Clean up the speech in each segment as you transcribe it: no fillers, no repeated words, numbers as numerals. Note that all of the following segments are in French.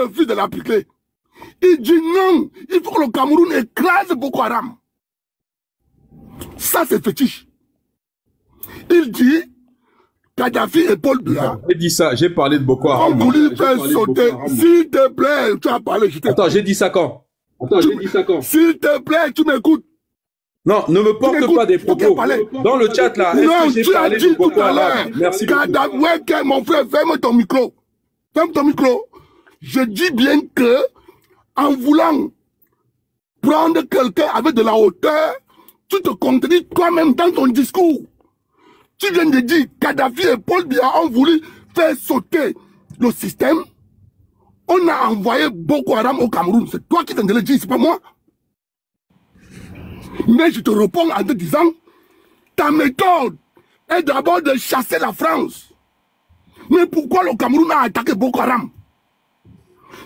refuse de l'appliquer. Il dit non, il faut que le Cameroun écrase Boko Haram. Ça, c'est fétiche. Il dit, Kadhafi et Paul Biya. J'ai dit ça, j'ai parlé de Boko Haram. On voulait faire sauter. S'il te plaît, tu as parlé. Attends, j'ai dit ça quand? S'il te plaît, tu m'écoutes. Non, ne me porte pas des propos. Dans le chat, là, est-ce que j'ai parlé de Boko Haram? Merci beaucoup. Ouais, mon frère, ferme ton micro. Ferme ton micro. Je dis bien que, en voulant prendre quelqu'un avec de la hauteur, tu te contredis toi-même dans ton discours. Tu viens de dire Kadhafi et Paul Biya ont voulu faire sauter le système. On a envoyé Boko Haram au Cameroun. C'est toi qui viens de le dire, c'est pas moi. Mais je te réponds en te disant, ta méthode est d'abord de chasser la France. Mais pourquoi le Cameroun a attaqué Boko Haram?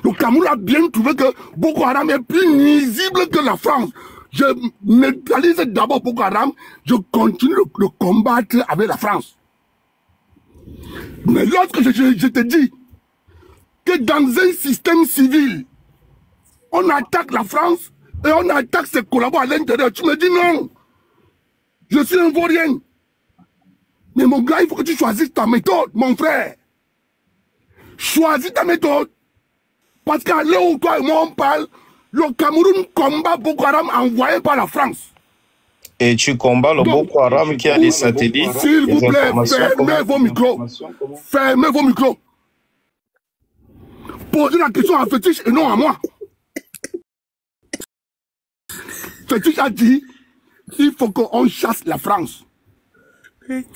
Le Cameroun a bien trouvé que Boko Haram est plus nuisible que la France. Je neutralise d'abord Boko Haram, je continue le combattre avec la France. Mais lorsque je te dis que dans un système civil, on attaque la France et on attaque ses collaborateurs à l'intérieur, tu me dis non. Je suis un vaurien. Mais mon gars, il faut que tu choisisses ta méthode, mon frère. Choisis ta méthode. Parce qu'à l'heure où toi et moi on parle, le Cameroun combat Boko Haram envoyé par la France. Et tu combats le Boko Haram qui a des satellites. S'il vous plaît, fermez vos micros. Fermez vos micros. Posez la question à Fétiche et non à moi. Fétiche a dit il faut qu'on chasse la France.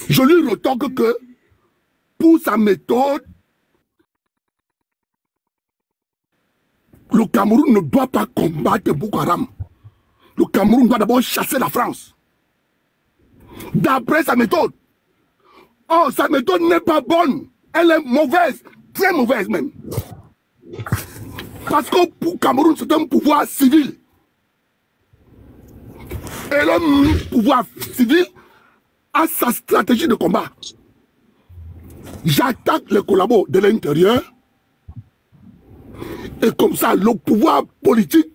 Je lui retorque que pour sa méthode, le Cameroun ne doit pas combattre Boko Haram. Le Cameroun doit d'abord chasser la France. D'après sa méthode. Oh, sa méthode n'est pas bonne. Elle est mauvaise. Très mauvaise même. Parce que pour Cameroun, c'est un pouvoir civil. Et le pouvoir civil a sa stratégie de combat. J'attaque les collabos de l'intérieur. Et comme ça, le pouvoir politique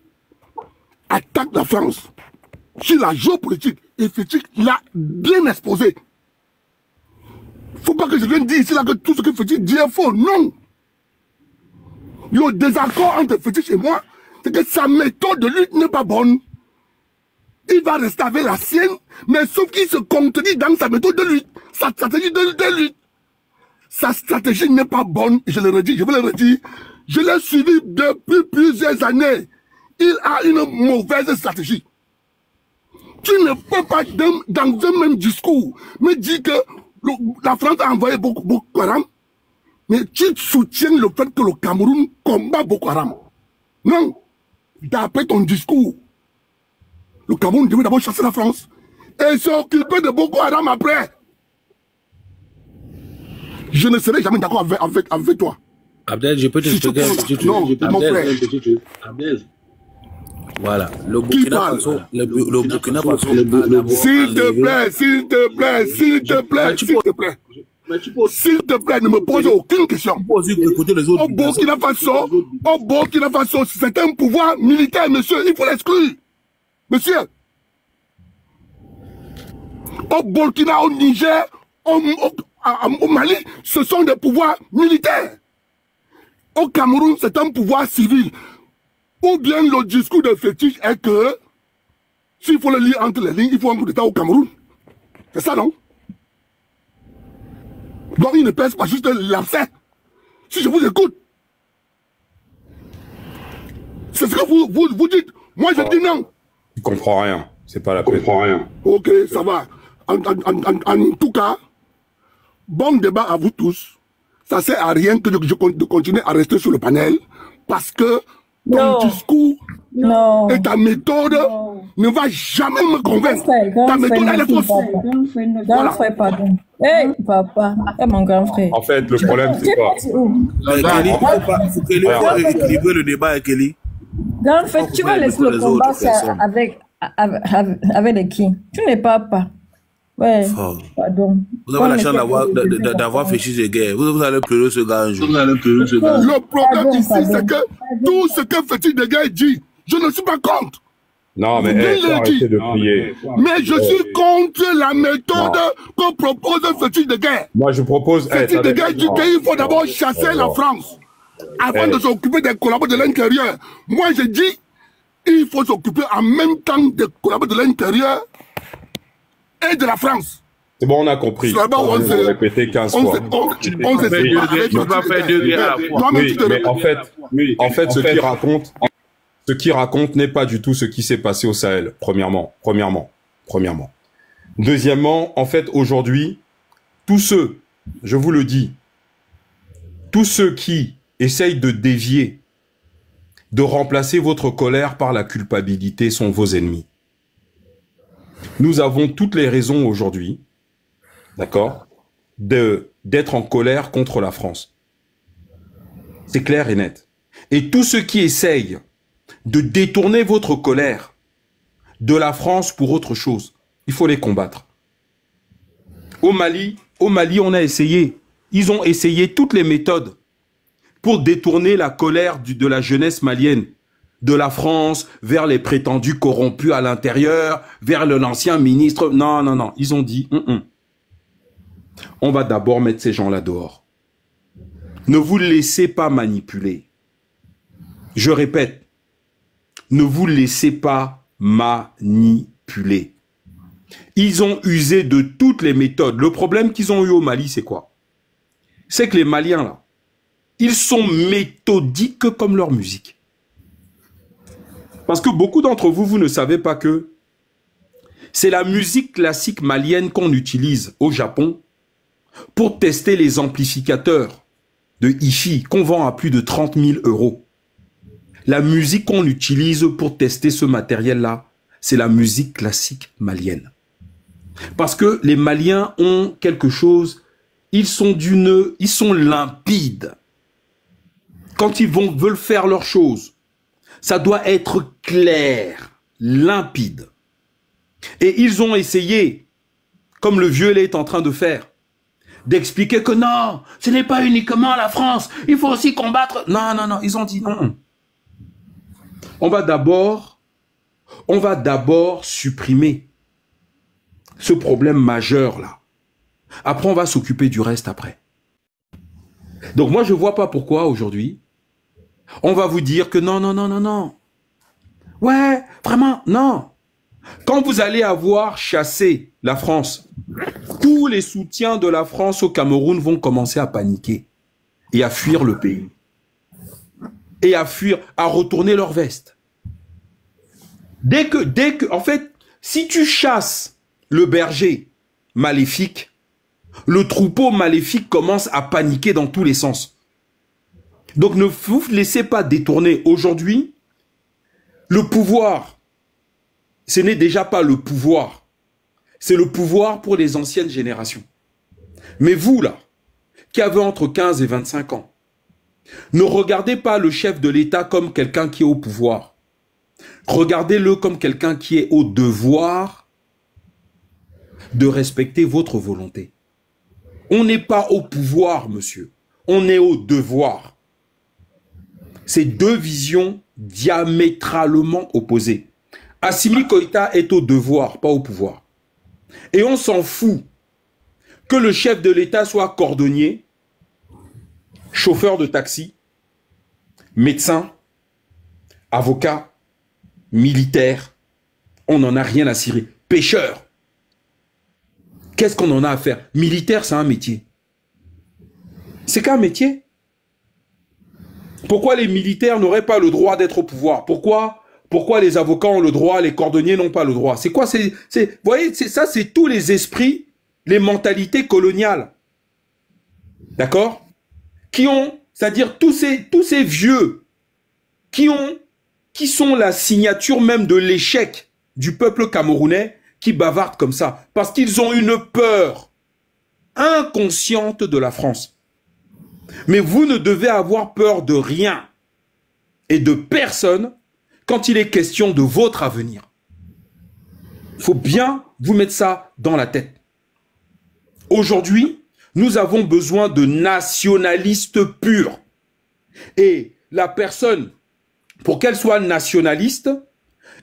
attaque la France. Sur la géopolitique, et Fétiche l'a bien exposé. Il ne faut pas que je vienne dire ici là que tout ce que Fétiche dit est faux. Non. Le désaccord entre Fétiche et moi, c'est que sa méthode de lutte n'est pas bonne. Il va rester avec la sienne, mais sauf qu'il se contredit dans sa méthode de lutte, sa stratégie de lutte. Sa stratégie n'est pas bonne, je le redis, je vais le redire. Je l'ai suivi depuis plusieurs années. Il a une mauvaise stratégie. Tu ne peux pas, dans un même discours, me dire que la France a envoyé Boko Haram, mais tu soutiens le fait que le Cameroun combat Boko Haram. Non. D'après ton discours, le Cameroun devait d'abord chasser la France et s'occuper de Boko Haram après. Je ne serai jamais d'accord avec toi. Abdel, je peux te expliquer un petit truc. Non, mon frère. Abdel. Voilà. Le Burkina Faso. Le Burkina Faso. S'il te plaît, s'il te plaît, s'il te plaît, s'il te plaît. S'il te plaît, ne me pose aucune question. Au Burkina Faso, c'est un pouvoir militaire, monsieur. Il faut l'exclure. Monsieur. Au Burkina, au Niger, au Mali, ce sont des pouvoirs militaires. Au Cameroun, c'est un pouvoir civil. Ou bien le discours de Fétiche est que, s'il faut le lire entre les lignes, il faut un coup d'État au Cameroun. C'est ça, non? Donc il ne pèse pas juste l'abcès. Si je vous écoute, c'est ce que vous dites. Moi, je dis non. Tu comprends rien. C'est pas la peine. Ok, ça va. En tout cas, bon débat à vous tous. Ça sert à rien que de continuer à rester sur le panel parce que ton discours et ta méthode ne va jamais me convaincre. Ta méthode, elle est fausse. Grand frère, pardon. Hey, papa, mon grand frère. En fait, le problème, c'est quoi? Kelly, il faut équilibrer le débat avec Kelly. Grand frère, tu vas laisser le combat avec les qui? Tu n'es pas. Ouais, pardon. Vous avez la chance d'avoir fait de guerre. Vous allez pleurer ce gars un jour. Le problème ici, c'est que tout ce que Fétiche de guerre dit, je ne suis pas contre. Non, mais arrêtez de prier. Mais je suis contre la méthode que propose Fétiche de guerre. Moi, je propose... Fétiche de guerre dit qu'il faut d'abord chasser la France avant de s'occuper des collaborateurs de l'intérieur. Moi, je dis, il faut s'occuper en même temps des collaborateurs de l'intérieur et de la France. C'est bon, on a compris. On va répéter 15 fois. On s'est fait deux guerres à la fois. Oui, mais en fait, ce qu'il raconte n'est pas du tout ce qui s'est passé au Sahel, premièrement. Deuxièmement, en fait, aujourd'hui, tous ceux, je vous le dis, tous ceux qui essayent de dévier, de remplacer votre colère par la culpabilité sont vos ennemis. Nous avons toutes les raisons aujourd'hui, d'accord, d'être en colère contre la France. C'est clair et net. Et tous ceux qui essayent de détourner votre colère de la France pour autre chose, il faut les combattre. Au Mali, on a essayé. Ils ont essayé toutes les méthodes pour détourner la colère de la jeunesse malienne, de la France vers les prétendus corrompus à l'intérieur, vers l'ancien ministre. Non, non, non. Ils ont dit, on va d'abord mettre ces gens-là dehors. Ne vous laissez pas manipuler. Je répète, ne vous laissez pas manipuler. Ils ont usé de toutes les méthodes. Le problème qu'ils ont eu au Mali, c'est quoi? C'est que les Maliens, là, ils sont méthodiques comme leur musique. Parce que beaucoup d'entre vous, vous ne savez pas que c'est la musique classique malienne qu'on utilise au Japon pour tester les amplificateurs de hi-fi qu'on vend à plus de 30 000 €. La musique qu'on utilise pour tester ce matériel-là, c'est la musique classique malienne. Parce que les Maliens ont quelque chose, ils sont limpides. Quand ils veulent faire leurs choses, ça doit être clair, limpide. Et ils ont essayé, comme le vieux est en train de faire, d'expliquer que non, ce n'est pas uniquement la France, il faut aussi combattre. Non, non, non, ils ont dit non. On va d'abord supprimer ce problème majeur là. Après, on va s'occuper du reste après. Donc moi, je ne vois pas pourquoi aujourd'hui, on va vous dire que non, non, non, non, non. Ouais, vraiment, non. Quand vous allez avoir chassé la France, tous les soutiens de la France au Cameroun vont commencer à paniquer et à fuir le pays. Et à fuir, à retourner leur veste. En fait, si tu chasses le berger maléfique, le troupeau maléfique commence à paniquer dans tous les sens. Donc ne vous laissez pas détourner. Aujourd'hui, le pouvoir, ce n'est déjà pas le pouvoir. C'est le pouvoir pour les anciennes générations. Mais vous, là, qui avez entre 15 et 25 ans, ne regardez pas le chef de l'État comme quelqu'un qui est au pouvoir. Regardez-le comme quelqu'un qui est au devoir de respecter votre volonté. On n'est pas au pouvoir, monsieur. On est au devoir. C'est deux visions diamétralement opposées. Assimi Goïta est au devoir, pas au pouvoir. Et on s'en fout que le chef de l'État soit cordonnier, chauffeur de taxi, médecin, avocat, militaire. On n'en a rien à cirer. Pêcheur. Qu'est-ce qu'on en a à faire? Militaire, c'est un métier. C'est qu'un métier. Pourquoi les militaires n'auraient pas le droit d'être au pouvoir? Pourquoi les avocats ont le droit, les cordonniers n'ont pas le droit? C'est quoi? Vous voyez, ça, c'est tous les esprits, les mentalités coloniales. D'accord? C'est-à-dire tous ces vieux qui sont la signature même de l'échec du peuple camerounais qui bavardent comme ça. Parce qu'ils ont une peur inconsciente de la France. Mais vous ne devez avoir peur de rien et de personne quand il est question de votre avenir. Il faut bien vous mettre ça dans la tête. Aujourd'hui, nous avons besoin de nationalistes purs. Et la personne, pour qu'elle soit nationaliste,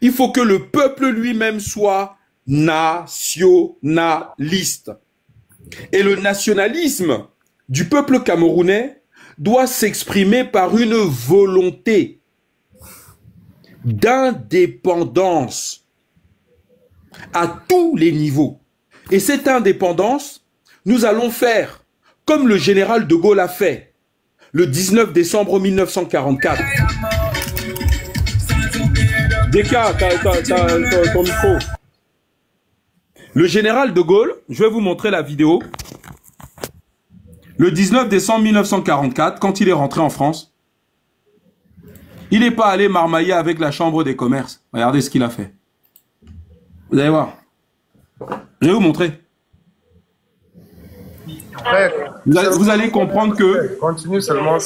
il faut que le peuple lui-même soit nationaliste. Et le nationalisme du peuple camerounais doit s'exprimer par une volonté d'indépendance à tous les niveaux. Et cette indépendance, nous allons faire comme le général de Gaulle a fait le 19 décembre 1944. Deka, ton micro. Le général de Gaulle, je vais vous montrer la vidéo. Le 19 décembre 1944, quand il est rentré en France, il n'est pas allé marmailler avec la Chambre des commerces. Regardez ce qu'il a fait. Vous allez voir. Je vais vous montrer. Vous allez comprendre que... Continue seulement.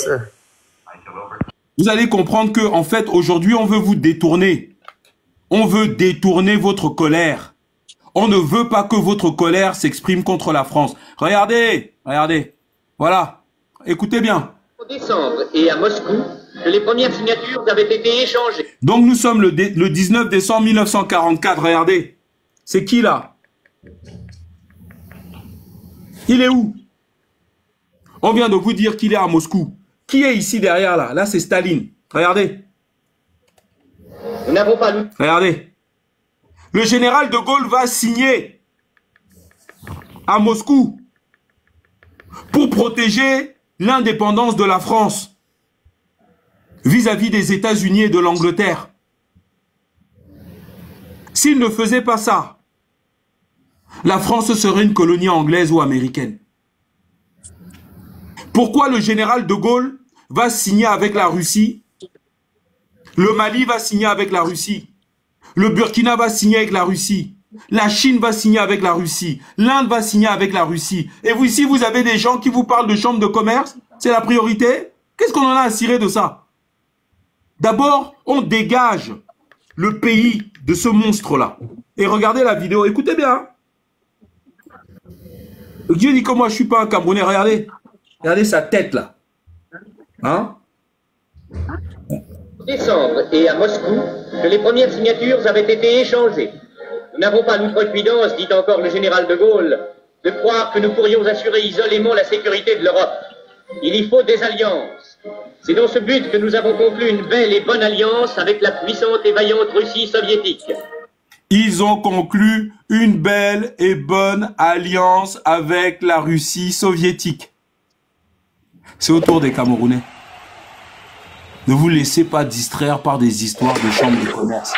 Vous allez comprendre que, en fait, aujourd'hui, on veut vous détourner. On veut détourner votre colère. On ne veut pas que votre colère s'exprime contre la France. Regardez, regardez. Voilà. Écoutez bien. En décembre et à Moscou, que les premières signatures avaient été échangées. Donc nous sommes le 19 décembre 1944. Regardez. C'est qui là? Il est où? On vient de vous dire qu'il est à Moscou. Qui est ici derrière là? Là c'est Staline. Regardez. Nous n'avons pas... Regardez. Le général de Gaulle va signer à Moscou pour protéger l'indépendance de la France vis-à-vis des États-Unis et de l'Angleterre. S'il ne faisait pas ça, la France serait une colonie anglaise ou américaine. Pourquoi le général de Gaulle va signer avec la Russie? Le Mali va signer avec la Russie. Le Burkina va signer avec la Russie. La Chine va signer avec la Russie. L'Inde va signer avec la Russie. Et vous ici, vous avez des gens qui vous parlent de chambre de commerce. C'est la priorité. Qu'est-ce qu'on en a à cirer de ça? D'abord, on dégage le pays de ce monstre-là. Et regardez la vidéo. Écoutez bien. Dieu dit que moi, je ne suis pas un Camerounais. Regardez. Regardez sa tête, là. Hein? Décembre et à Moscou, que les premières signatures avaient été échangées. Nous n'avons pas l'outrecuidance, dit encore le général de Gaulle, de croire que nous pourrions assurer isolément la sécurité de l'Europe. Il y faut des alliances. C'est dans ce but que nous avons conclu une belle et bonne alliance avec la puissante et vaillante Russie soviétique. Ils ont conclu une belle et bonne alliance avec la Russie soviétique. C'est au tour des Camerounais. Ne vous laissez pas distraire par des histoires de chambres de commerce.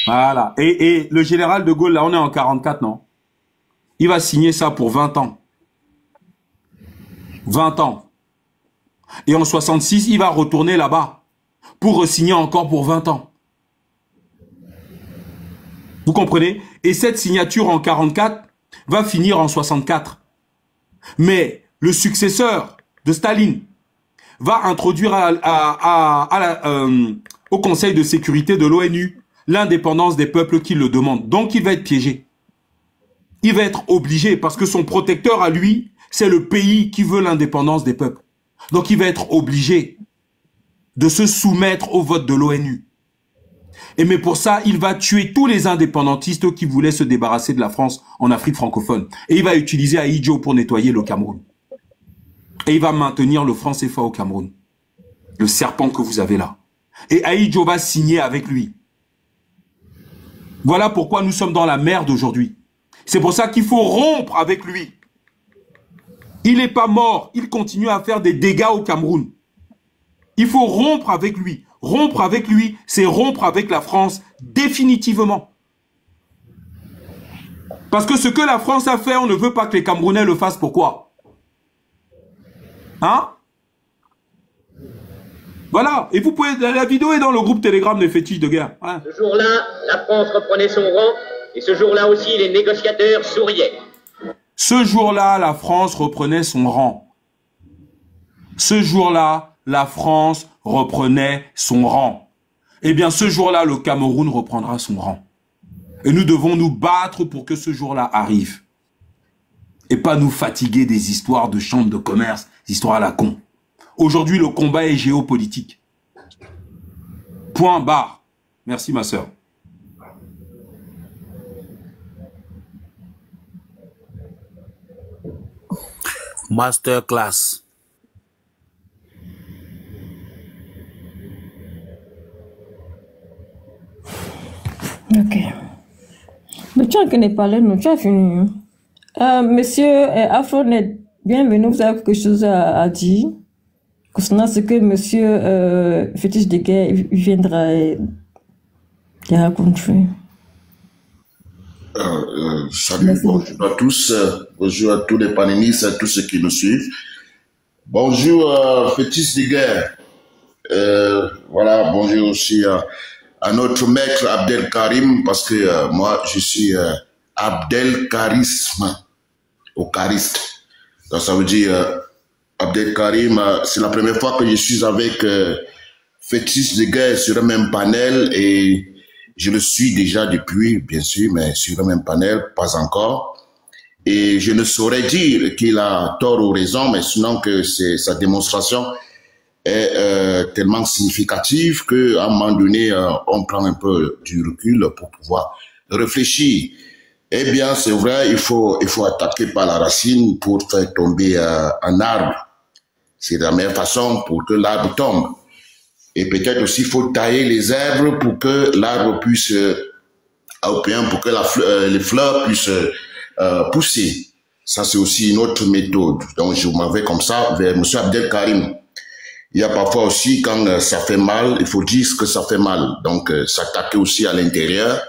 Voilà. Et le général de Gaulle, là, on est en 44, non? Il va signer ça pour 20 ans. 20 ans. Et en 66, il va retourner là-bas pour re-signer encore pour 20 ans. Vous comprenez? Et cette signature en 44 va finir en 64. Mais le successeur de Staline va introduire au Conseil de sécurité de l'ONU l'indépendance des peuples qui le demandent. Donc, il va être piégé. Il va être obligé parce que son protecteur à lui, c'est le pays qui veut l'indépendance des peuples. Donc, il va être obligé de se soumettre au vote de l'ONU. Mais pour ça, il va tuer tous les indépendantistes qui voulaient se débarrasser de la France en Afrique francophone. Et il va utiliser Ahidjo pour nettoyer le Cameroun. Et il va maintenir le franc CFA au Cameroun. Le serpent que vous avez là. Et Ahidjo va signer avec lui. Voilà pourquoi nous sommes dans la merde aujourd'hui. C'est pour ça qu'il faut rompre avec lui. Il n'est pas mort. Il continue à faire des dégâts au Cameroun. Il faut rompre avec lui. Rompre avec lui, c'est rompre avec la France définitivement. Parce que ce que la France a fait, on ne veut pas que les Camerounais le fassent. Pourquoi? Hein? Voilà. Et vous pouvez... La vidéo est dans le groupe Telegram des fétiches de guerre. Hein? Ce jour-là, la France reprenait son rang, et ce jour-là aussi, les négociateurs souriaient. Ce jour-là, la France reprenait son rang. Ce jour-là, la France reprenait son rang. Eh bien, ce jour-là, le Cameroun reprendra son rang. Et nous devons nous battre pour que ce jour-là arrive. Et pas nous fatiguer des histoires de chambres de commerce, des histoires à la con. Aujourd'hui, le combat est géopolitique. Point barre. Merci, ma sœur. Masterclass. Ok. Mais tu as qu'à parler, non, tu as fini. Monsieur Afronet, bienvenue, vous avez quelque chose à dire concernant ce que monsieur Fétiche de Guerre viendra raconter. Salut, bonjour à tous, bonjour à tous les panélistes, à tous ceux qui nous suivent. Bonjour Fétiche de Guerre. Voilà, bonjour aussi à notre maître Abdel Karim, parce que moi je suis Abdel Charisme, au chariste. Donc ça veut dire Abdel Karim, c'est la première fois que je suis avec Fétiche de Guerre sur le même panel, et je le suis déjà depuis, bien sûr, mais sur le même panel, pas encore. Et je ne saurais dire qu'il a tort ou raison, mais sinon que sa démonstration est tellement significative qu'à un moment donné, on prend un peu du recul pour pouvoir réfléchir. Eh bien, c'est vrai, il faut attaquer par la racine pour faire tomber un arbre. C'est la meilleure façon pour que l'arbre tombe. Et peut-être aussi, il faut tailler les arbres pour que l'arbre puisse, pour que les fleurs puissent pousser. Ça, c'est aussi une autre méthode. Donc, je m'en vais comme ça vers M. Abdel Karim. Il y a parfois aussi, quand ça fait mal, il faut dire ce que ça fait mal. Donc, s'attaquer aussi à l'intérieur,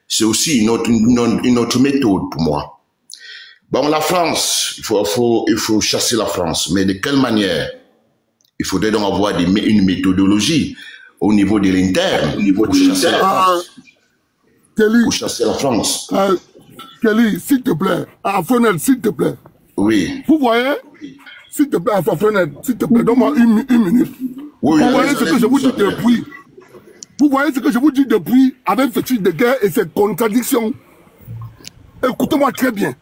c'est aussi une autre méthode pour moi. Bon, la France, il faut chasser la France. Mais de quelle manière? Il faudrait donc avoir une méthodologie au niveau de l'interne, pour chasser la France. Kelly, pour chasser la France. Kelly, s'il te plaît, Afronel, s'il te plaît. Oui. Vous voyez? S'il te plaît, Afronel, s'il te plaît, donne-moi une minute. Oui, vous voyez ce que je vous dis depuis? Vous voyez ce que je vous dis depuis avec Fétiche de Guerre et ses contradictions? Écoutez-moi très bien.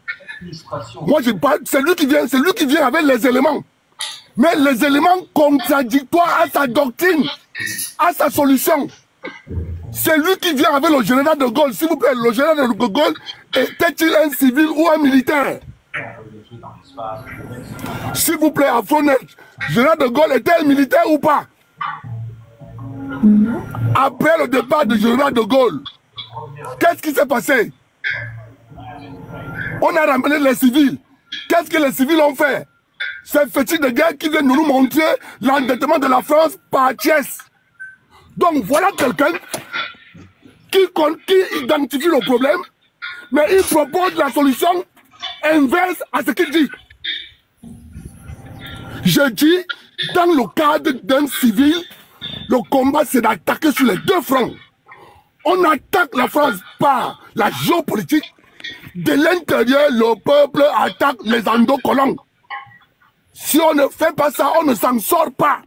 Moi, je parle, c'est lui qui vient avec les éléments. Mais les éléments contradictoires à sa doctrine, à sa solution. C'est lui qui vient avec le général de Gaulle. S'il vous plaît, le général de Gaulle était-il un civil ou un militaire? S'il vous plaît, Afronet, le général de Gaulle était un militaire ou pas? Après le départ du général de Gaulle, qu'est-ce qui s'est passé? On a ramené les civils. Qu'est-ce que les civils ont fait? C'est Fétiche de Guerre qui vient nous montrer l'endettement de la France par Thiès. Donc voilà quelqu'un qui identifie le problème, mais il propose la solution inverse à ce qu'il dit. Je dis, dans le cadre d'un civil, le combat c'est d'attaquer sur les deux fronts. On attaque la France par la géopolitique. De l'intérieur, le peuple attaque les endocolons. Si on ne fait pas ça, on ne s'en sort pas.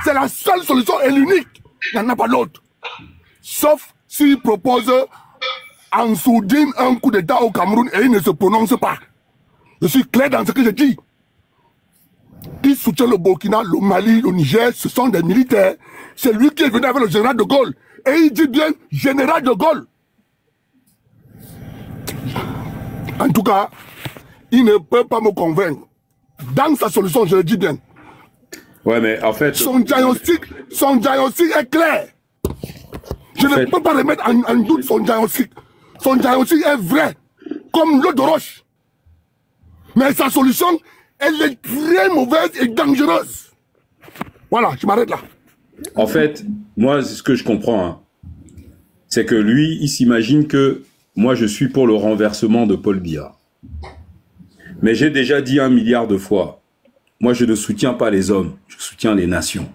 C'est la seule solution et l'unique. Il n'y en a pas d'autre. Sauf s'il propose en sourdine un coup d'État au Cameroun et il ne se prononce pas. Je suis clair dans ce que je dis. Il soutient le Burkina, le Mali, le Niger, ce sont des militaires. C'est lui qui est venu avec le général de Gaulle. Et il dit bien général de Gaulle. En tout cas, il ne peut pas me convaincre. Dans sa solution, je le dis bien. Ouais, mais en fait... Son diagnostic est clair. Je ne peux pas remettre en doute son diagnostic. Son diagnostic est vrai, comme l'eau de roche. Mais sa solution, elle est très mauvaise et dangereuse. Voilà, je m'arrête là. En fait, moi, ce que je comprends, hein, c'est que lui, il s'imagine que moi, je suis pour le renversement de Paul Biya. Mais j'ai déjà dit 1 milliard de fois, moi, je ne soutiens pas les hommes, je soutiens les nations.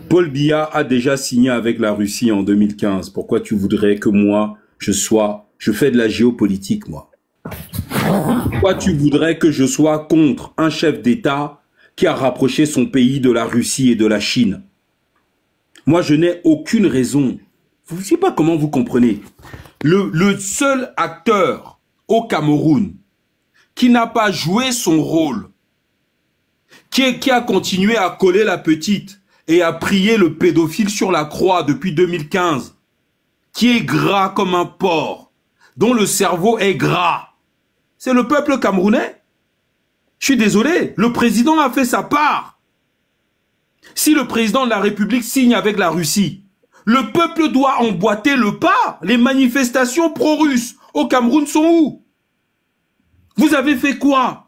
Paul Biya a déjà signé avec la Russie en 2015. Pourquoi tu voudrais que moi, je fais de la géopolitique, moi? Pourquoi tu voudrais que je sois contre un chef d'État qui a rapproché son pays de la Russie et de la Chine? Moi, je n'ai aucune raison. Vous ne savez pas comment vous comprenez. le seul acteur au Cameroun qui n'a pas joué son rôle, qui a continué à coller la petite et à prier le pédophile sur la croix depuis 2015, qui est gras comme un porc, dont le cerveau est gras, c'est le peuple camerounais. Je suis désolé, le président a fait sa part. Si le président de la République signe avec la Russie, le peuple doit emboîter le pas. Les manifestations pro-russes au Cameroun sont où? Vous avez fait quoi?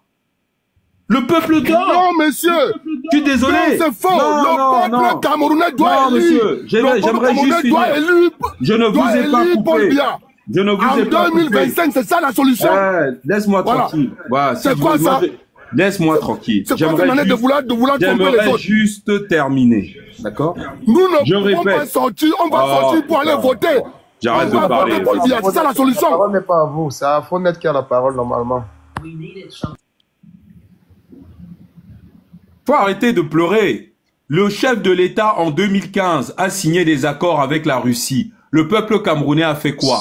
Le peuple dort. Non, monsieur. Je suis désolé. Non, c'est faux. Le peuple camerounais doit élire. Non, monsieur. J'aimerais juste finir. Je ne vous ai pas coupé. Je ne vous ai pas coupé. En 2025, c'est ça la solution. Laisse-moi tranquille. Voilà. C'est quoi ça? Laisse-moi tranquille. C'est quoi cette manière de vouloir tromper les autres? Juste terminer. D'accord? Nous ne pouvons pas sortir. On va sortir pour aller voter. J'arrête de parler. C'est ça la solution. La parole n'est pas à vous. C'est à Afronet qui a la parole normalement. Faut arrêter de pleurer. Le chef de l'État en 2015 a signé des accords avec la Russie. Le peuple camerounais a fait quoi?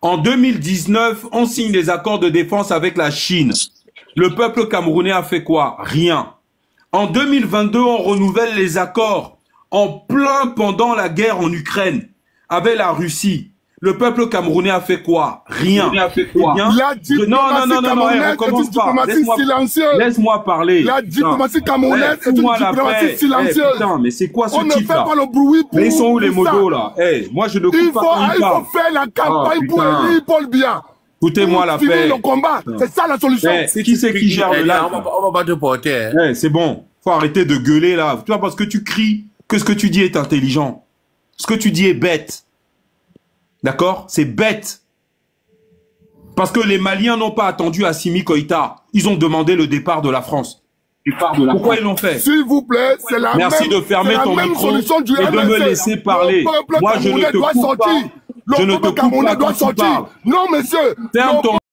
En 2019, on signe des accords de défense avec la Chine. Le peuple camerounais a fait quoi? Rien. En 2022, on renouvelle les accords en plein pendant la guerre en Ukraine avec la Russie. Le peuple camerounais a fait quoi? Rien. La diplomatie camerounaise est une diplomatie silencieuse. Laisse-moi parler. La diplomatie camerounaise est une diplomatie silencieuse. Putain, mais c'est quoi ce type là? On ne fait pas le bruit pour. Mais ils sont où les modos là? Moi je ne coupe pas quand il faut faire la campagne pour élire Paul Biya. Écoutez-moi la paix. Le combat, c'est ça la solution. Qui c'est qui gère le live? On va pas te porter. C'est bon. Faut arrêter de gueuler là. Tu vois, parce que tu cries que ce que tu dis est intelligent. Ce que tu dis est bête. D'accord? C'est bête. Parce que les Maliens n'ont pas attendu Assimi Goïta. Ils ont demandé le départ de la France. Pourquoi ils l'ont fait? S'il vous plaît, c'est la Merci de fermer ton micro et de me laisser parler. Moi, je ne te coupe pas. Je ne te coupe pas quand tu parles. Non, monsieur. Ferme ton